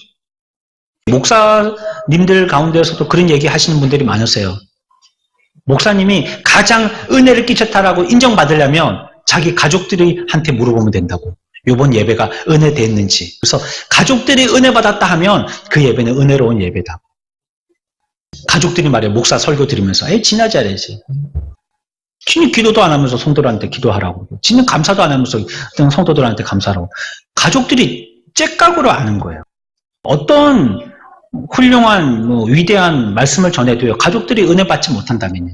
목사님들 가운데서도 그런 얘기 하시는 분들이 많으세요. 목사님이 가장 은혜를 끼쳤다라고 인정받으려면 자기 가족들이 한테 물어보면 된다고. 이번 예배가 은혜 됐는지. 그래서 가족들이 은혜 받았다 하면 그 예배는 은혜로운 예배다. 가족들이 말해요. 목사 설교 들으면서 지나지 않아야지. 지는 기도도 안 하면서 성도들한테 기도하라고. 지는 감사도 안 하면서 성도들한테 감사하라고. 가족들이 째깍으로 아는 거예요. 어떤 훌륭한 위대한 말씀을 전해도요. 가족들이 은혜 받지 못한다면요.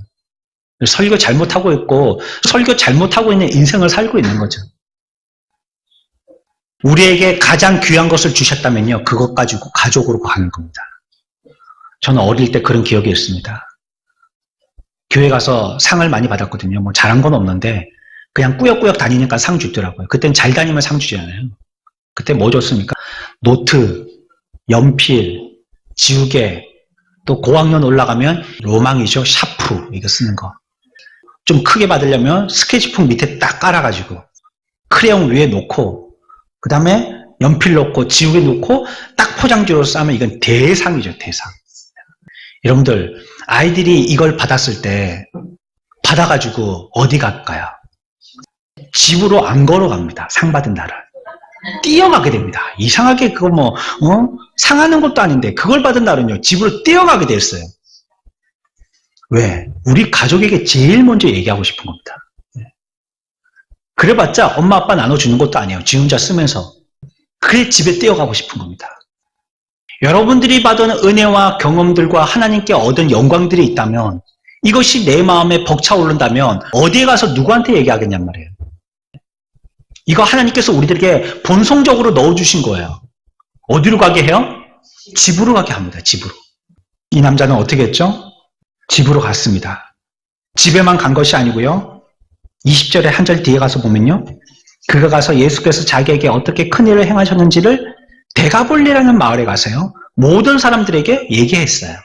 설교 잘못하고 있고 설교 잘못하고 있는 인생을 살고 있는 거죠. 우리에게 가장 귀한 것을 주셨다면요. 그것 가지고 가족으로 가는 겁니다. 저는 어릴 때 그런 기억이 있습니다. 교회 가서 상을 많이 받았거든요. 뭐 잘한 건 없는데 그냥 꾸역꾸역 다니니까 상 주더라고요. 그땐 잘 다니면 상 주잖아요. 그때 뭐 줬습니까? 노트, 연필, 지우개, 또 고학년 올라가면 로망이죠. 샤프 이거 쓰는 거. 좀 크게 받으려면 스케치북 밑에 딱 깔아가지고 크레용 위에 놓고 그 다음에 연필 놓고 지우개 놓고 딱 포장지로 싸면 이건 대상이죠. 대상. 여러분들 아이들이 이걸 받았을 때 받아가지고 어디 갈까요? 집으로 안 걸어갑니다. 상 받은 날을. 뛰어가게 됩니다. 이상하게 그거 상하는 것도 아닌데 그걸 받은 날은요. 집으로 뛰어가게 됐어요. 왜? 우리 가족에게 제일 먼저 얘기하고 싶은 겁니다. 그래봤자 엄마 아빠 나눠주는 것도 아니에요. 지 혼자 쓰면서. 그래 집에 뛰어가고 싶은 겁니다. 여러분들이 받은 은혜와 경험들과 하나님께 얻은 영광들이 있다면 이것이 내 마음에 벅차오른다면 어디에 가서 누구한테 얘기하겠냔 말이에요. 이거 하나님께서 우리들에게 본성적으로 넣어주신 거예요. 어디로 가게 해요? 집으로 가게 합니다. 집으로. 이 남자는 어떻게 했죠? 집으로 갔습니다. 집에만 간 것이 아니고요. 20절에 한 절 뒤에 가서 보면요. 그가 가서 예수께서 자기에게 어떻게 큰일을 행하셨는지를 데가볼리라는 마을에 가서요. 모든 사람들에게 얘기했어요.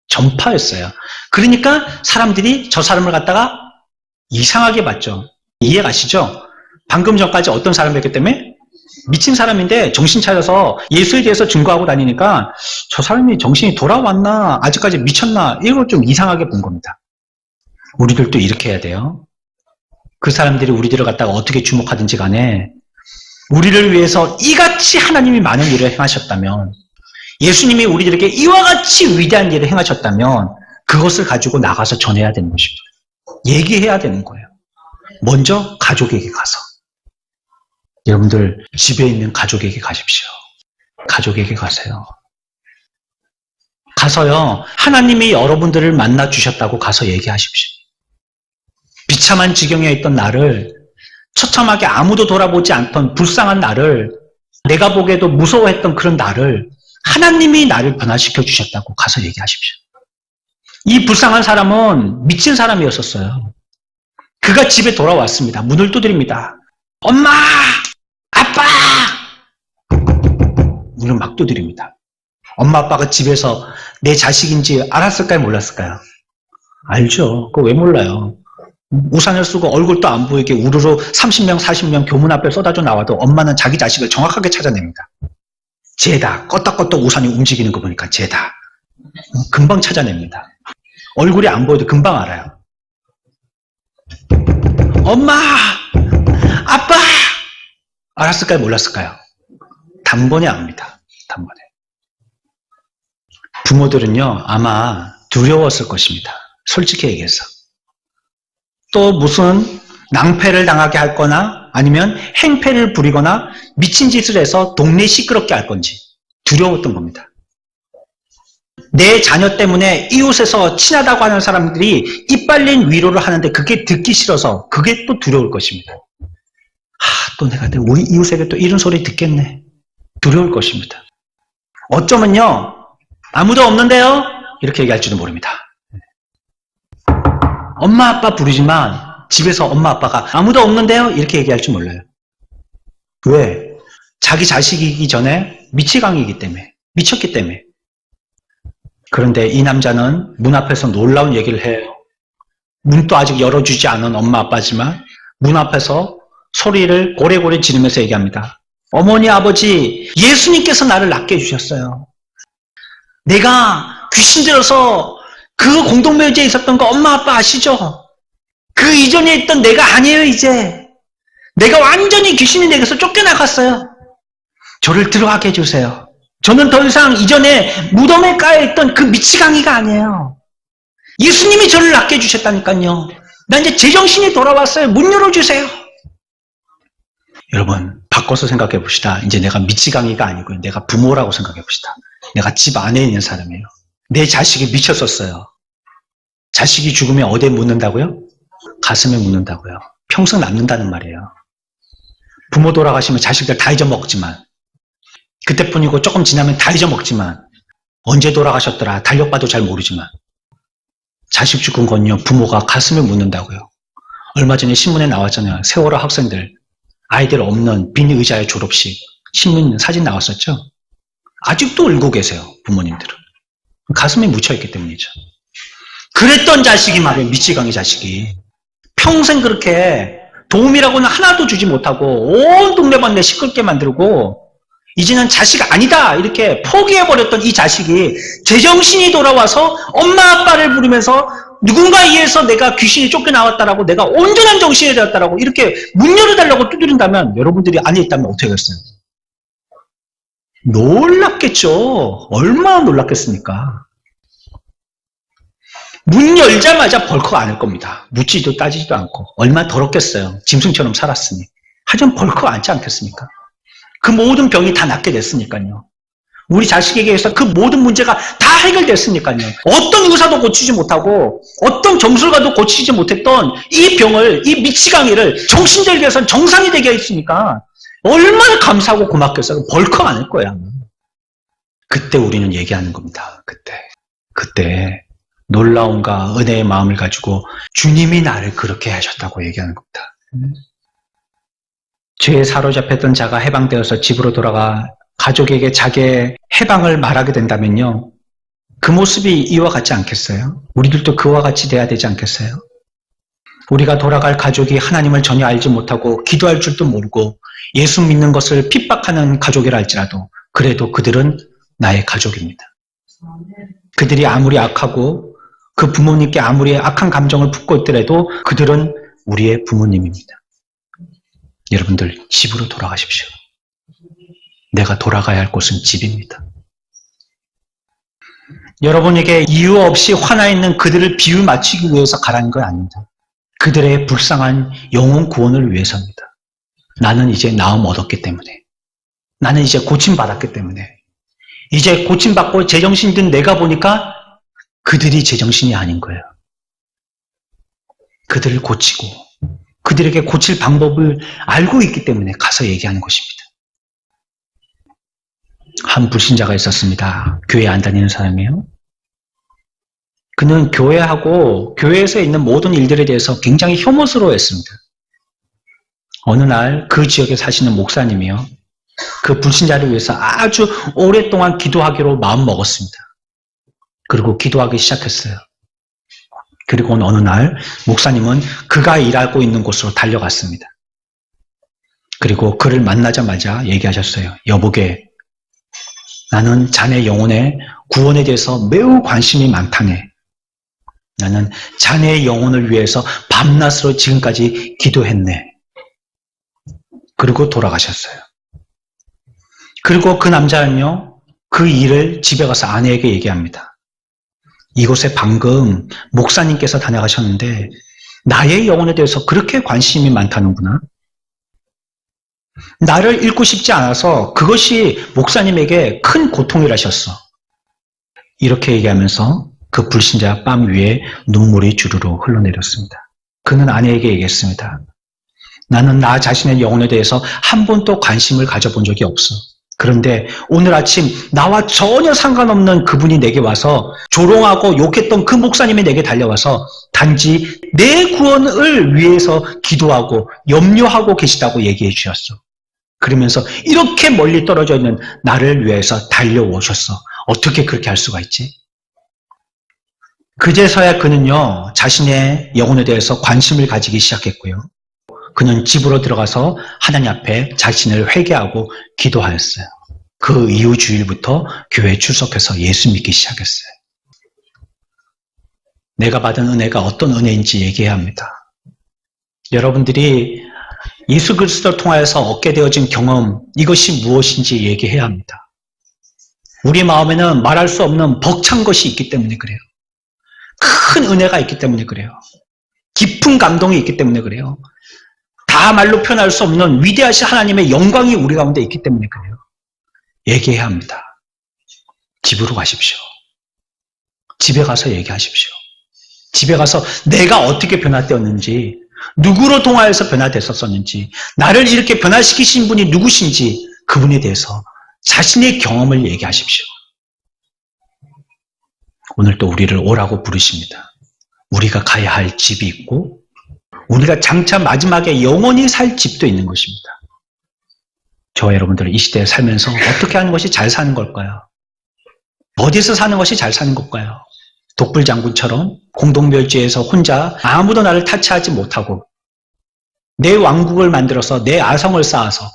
전파했어요. 그러니까 사람들이 저 사람을 갖다가 이상하게 봤죠. 이해 가시죠? 방금 전까지 어떤 사람이었기 때문에 미친 사람인데 정신 차려서 예수에 대해서 증거하고 다니니까 저 사람이 정신이 돌아왔나 아직까지 미쳤나 이걸 좀 이상하게 본 겁니다. 우리들도 이렇게 해야 돼요. 그 사람들이 우리들을 갖다가 어떻게 주목하든지 간에 우리를 위해서 이같이 하나님이 많은 일을 행하셨다면, 예수님이 우리들에게 이와 같이 위대한 일을 행하셨다면 그것을 가지고 나가서 전해야 되는 것입니다. 얘기해야 되는 거예요. 먼저 가족에게 가서. 여러분들 집에 있는 가족에게 가십시오. 가족에게 가세요. 가서요, 하나님이 여러분들을 만나 주셨다고 가서 얘기하십시오. 비참한 지경에 있던 나를, 처참하게 아무도 돌아보지 않던 불쌍한 나를, 내가 보기에도 무서워했던 그런 나를 하나님이 나를 변화시켜 주셨다고 가서 얘기하십시오. 이 불쌍한 사람은 미친 사람이었었어요. 그가 집에 돌아왔습니다. 문을 두드립니다. 엄마! 아빠! 문을 막 두드립니다. 엄마 아빠가 집에서 내 자식인지 알았을까요? 몰랐을까요? 알죠. 그거 왜 몰라요? 우산을 쓰고 얼굴도 안 보이게 우르르 30명, 40명 교문 앞에 쏟아져 나와도 엄마는 자기 자식을 정확하게 찾아냅니다. 쟤다. 껐덕껐덕 우산이 움직이는 거 보니까 쟤다. 금방 찾아냅니다. 얼굴이 안 보여도 금방 알아요. 엄마! 아빠! 알았을까요? 몰랐을까요? 단번에 압니다. 단번에. 부모들은요, 아마 두려웠을 것입니다. 솔직히 얘기해서. 또 무슨 낭패를 당하게 할 거나 아니면 행패를 부리거나 미친 짓을 해서 동네 시끄럽게 할 건지 두려웠던 겁니다. 내 자녀 때문에 이웃에서 친하다고 하는 사람들이 이빨린 위로를 하는데 그게 듣기 싫어서 그게 또 두려울 것입니다. 또 내가 우리 이웃에게 또 이런 소리 듣겠네. 두려울 것입니다. 어쩌면요, 아무도 없는데요? 이렇게 얘기할지도 모릅니다. 엄마 아빠 부르지만 집에서 엄마 아빠가 아무도 없는데요? 이렇게 얘기할지 몰라요. 왜? 자기 자식이기 전에 미치광이기 때문에, 미쳤기 때문에. 그런데 이 남자는 문 앞에서 놀라운 얘기를 해요. 문도 아직 열어주지 않은 엄마 아빠지만 문 앞에서 소리를 고래고래 지르면서 얘기합니다. 어머니 아버지, 예수님께서 나를 낫게 해주셨어요. 내가 귀신 들어서 그 공동묘지에 있었던 거 엄마 아빠 아시죠? 그 이전에 있던 내가 아니에요. 이제 내가 완전히 귀신이 내게서 쫓겨나갔어요. 저를 들어가게 해주세요. 저는 더 이상 이전에 무덤에 까여있던 그 미치광이가 아니에요. 예수님이 저를 낫게 해주셨다니까요. 나 이제 제정신이 돌아왔어요. 문 열어주세요. 여러분, 바꿔서 생각해 봅시다. 이제 내가 미치광이가 아니고요. 내가 부모라고 생각해 봅시다. 내가 집 안에 있는 사람이에요. 내 자식이 미쳤었어요. 자식이 죽으면 어디에 묻는다고요? 가슴에 묻는다고요. 평생 남는다는 말이에요. 부모 돌아가시면 자식들 다 잊어먹지만, 그때뿐이고 조금 지나면 다 잊어먹지만, 언제 돌아가셨더라 달력봐도 잘 모르지만, 자식 죽은 건요, 부모가 가슴에 묻는다고요. 얼마 전에 신문에 나왔잖아요. 세월호 학생들, 아이들 없는 빈 의자의 졸업식, 신문 사진 나왔었죠? 아직도 울고 계세요, 부모님들은. 가슴에 묻혀있기 때문이죠. 그랬던 자식이 말이에요, 미치광이 자식이. 평생 그렇게 도움이라고는 하나도 주지 못하고 온 동네방네 시끄럽게 만들고 이제는 자식 아니다 이렇게 포기해버렸던 이 자식이 제정신이 돌아와서 엄마 아빠를 부르면서 누군가에 의해서 내가 귀신이 쫓겨나왔다라고 내가 온전한 정신이 되었다라고 이렇게 문 열어달라고 두드린다면 여러분들이 안에 있다면 어떻게 하겠어요? 놀랍겠죠. 얼마나 놀랍겠습니까? 문 열자마자 벌컥 안을 겁니다. 묻지도 따지지도 않고. 얼마나 더럽겠어요. 짐승처럼 살았으니. 하지만 벌컥 안지 않겠습니까? 그 모든 병이 다 낫게 됐으니까요. 우리 자식에게 의해서 그 모든 문제가 다 해결됐으니까요. 어떤 의사도 고치지 못하고 어떤 정술가도 고치지 못했던 이 병을, 이 미치광이를 정신들에게 해서 정상이 되게 했으니까 얼마나 감사하고 고맙겠어요. 벌컥 안을 거야. 그때 우리는 얘기하는 겁니다. 그때 놀라움과 은혜의 마음을 가지고 주님이 나를 그렇게 하셨다고 얘기하는 겁니다. 죄에 사로잡혔던 자가 해방되어서 집으로 돌아가 가족에게 자기의 해방을 말하게 된다면요. 그 모습이 이와 같지 않겠어요? 우리들도 그와 같이 돼야 되지 않겠어요? 우리가 돌아갈 가족이 하나님을 전혀 알지 못하고 기도할 줄도 모르고 예수 믿는 것을 핍박하는 가족이라 할지라도 그래도 그들은 나의 가족입니다. 그들이 아무리 악하고 그 부모님께 아무리 악한 감정을 품고 있더라도 그들은 우리의 부모님입니다. 여러분들 집으로 돌아가십시오. 내가 돌아가야 할 곳은 집입니다. 여러분에게 이유 없이 화나 있는 그들을 비유 맞추기 위해서 가라는 건 아닙니다. 그들의 불쌍한 영혼 구원을 위해서입니다. 나는 이제 나음 얻었기 때문에, 나는 이제 고침받았기 때문에, 이제 고침받고 제정신 든 내가 보니까 그들이 제정신이 아닌 거예요. 그들을 고치고 그들에게 고칠 방법을 알고 있기 때문에 가서 얘기하는 것입니다. 한 불신자가 있었습니다. 교회 안 다니는 사람이에요. 그는 교회하고 교회에서 있는 모든 일들에 대해서 굉장히 혐오스러워했습니다. 어느 날 그 지역에 사시는 목사님이요, 그 불신자를 위해서 아주 오랫동안 기도하기로 마음먹었습니다. 그리고 기도하기 시작했어요. 그리고 어느 날 목사님은 그가 일하고 있는 곳으로 달려갔습니다. 그리고 그를 만나자마자 얘기하셨어요. 여보게, 나는 자네 영혼의 구원에 대해서 매우 관심이 많다네. 나는 자네의 영혼을 위해서 밤낮으로 지금까지 기도했네. 그리고 돌아가셨어요. 그리고 그 남자는요, 그 일을 집에 가서 아내에게 얘기합니다. 이곳에 방금 목사님께서 다녀가셨는데 나의 영혼에 대해서 그렇게 관심이 많다는구나. 나를 잃고 싶지 않아서 그것이 목사님에게 큰 고통이라셨어. 이렇게 얘기하면서 그 불신자 뺨 위에 눈물이 주르르 흘러내렸습니다. 그는 아내에게 얘기했습니다. 나는 나 자신의 영혼에 대해서 한 번도 관심을 가져본 적이 없어. 그런데 오늘 아침 나와 전혀 상관없는 그분이 내게 와서 조롱하고 욕했던 그 목사님이 내게 달려와서 단지 내 구원을 위해서 기도하고 염려하고 계시다고 얘기해 주셨어. 그러면서 이렇게 멀리 떨어져 있는 나를 위해서 달려오셨어. 어떻게 그렇게 할 수가 있지? 그제서야 그는요, 자신의 영혼에 대해서 관심을 가지기 시작했고요. 그는 집으로 들어가서 하나님 앞에 자신을 회개하고 기도하였어요. 그 이후 주일부터 교회에 출석해서 예수 믿기 시작했어요. 내가 받은 은혜가 어떤 은혜인지 얘기해야 합니다. 여러분들이 예수 그리스도를 통하여서 얻게 되어진 경험, 이것이 무엇인지 얘기해야 합니다. 우리 마음에는 말할 수 없는 벅찬 것이 있기 때문에 그래요. 큰 은혜가 있기 때문에 그래요. 깊은 감동이 있기 때문에 그래요. 다 말로 표현할 수 없는 위대하신 하나님의 영광이 우리 가운데 있기 때문에 그래요. 얘기해야 합니다. 집으로 가십시오. 집에 가서 얘기하십시오. 집에 가서 내가 어떻게 변화되었는지, 누구로 통하여서 변화됐었는지, 나를 이렇게 변화시키신 분이 누구신지 그분에 대해서 자신의 경험을 얘기하십시오. 오늘 또 우리를 오라고 부르십니다. 우리가 가야 할 집이 있고 우리가 장차 마지막에 영원히 살 집도 있는 것입니다. 저와 여러분들은 이 시대에 살면서 어떻게 하는 것이 잘 사는 걸까요? 어디서 사는 것이 잘 사는 걸까요? 독불장군처럼 공동묘지에서 혼자 아무도 나를 타치하지 못하고 내 왕국을 만들어서 내 아성을 쌓아서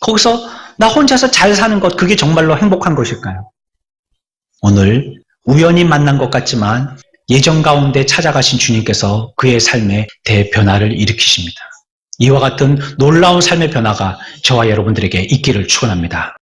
거기서 나 혼자서 잘 사는 것, 그게 정말로 행복한 것일까요? 오늘 우연히 만난 것 같지만 예정 가운데 찾아가신 주님께서 그의 삶에 대변화를 일으키십니다. 이와 같은 놀라운 삶의 변화가 저와 여러분들에게 있기를 축원합니다.